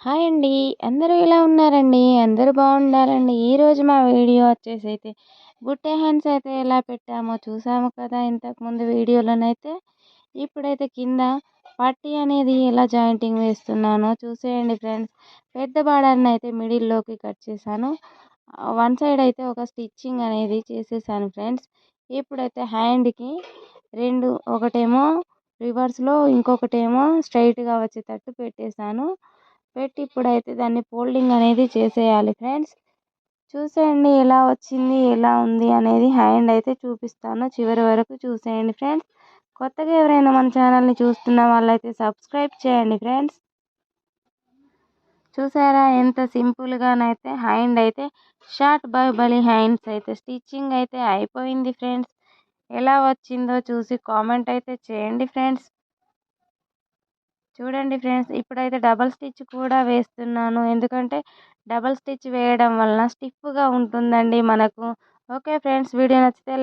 Hi అండి. అందరూ ఎలా ఉన్నారండి? అందరూ బాగుండాలండి. ఈరోజు మా వీడియో వచ్చేసైతే బుట్టే హ్యాండ్స్ అయితే ఎలా పెట్టామో చూసాము కదా ఇంతకుముందు వీడియోలోనైతే. ఇప్పుడైతే కింద పట్టీ అనేది ఎలా జాయింటింగ్ వేస్తున్నానో చూసేయండి ఫ్రెండ్స్. పెద్ద బార్డర్ని అయితే మిడిల్లోకి కట్ చేశాను. వన్ సైడ్ అయితే ఒక స్టిచ్చింగ్ అనేది చేసేసాను ఫ్రెండ్స్. ఇప్పుడైతే హ్యాండ్కి రెండు, ఒకటేమో రివర్స్లో ఇంకొకటేమో స్ట్రైట్గా వచ్చేటట్టు పెట్టేశాను. పెట్టి ఇప్పుడైతే దాన్ని ఫోల్డింగ్ అనేది చేసేయాలి ఫ్రెండ్స్. చూసేయండి ఎలా వచ్చింది, ఎలా ఉంది అనేది హ్యాండ్ అయితే చూపిస్తాను. చివరి వరకు చూసేయండి ఫ్రెండ్స్. కొత్తగా ఎవరైనా మన ఛానల్ని చూస్తున్న వాళ్ళైతే సబ్స్క్రైబ్ చేయండి ఫ్రెండ్స్. చూసారా ఎంత సింపుల్గానైతే హ్యాండ్ అయితే షార్ట్ బాహుబలి హ్యాండ్స్ అయితే స్టిచ్చింగ్ అయితే అయిపోయింది ఫ్రెండ్స్. ఎలా వచ్చిందో చూసి కామెంట్ అయితే చేయండి ఫ్రెండ్స్. చూడండి ఫ్రెండ్స్, ఇప్పుడైతే డబల్ స్టిచ్ కూడా వేస్తున్నాను. ఎందుకంటే డబల్ స్టిచ్ వేయడం వలన స్టిఫ్గా ఉంటుందండి మనకు. ఓకే ఫ్రెండ్స్, వీడియో నచ్చితే లైక్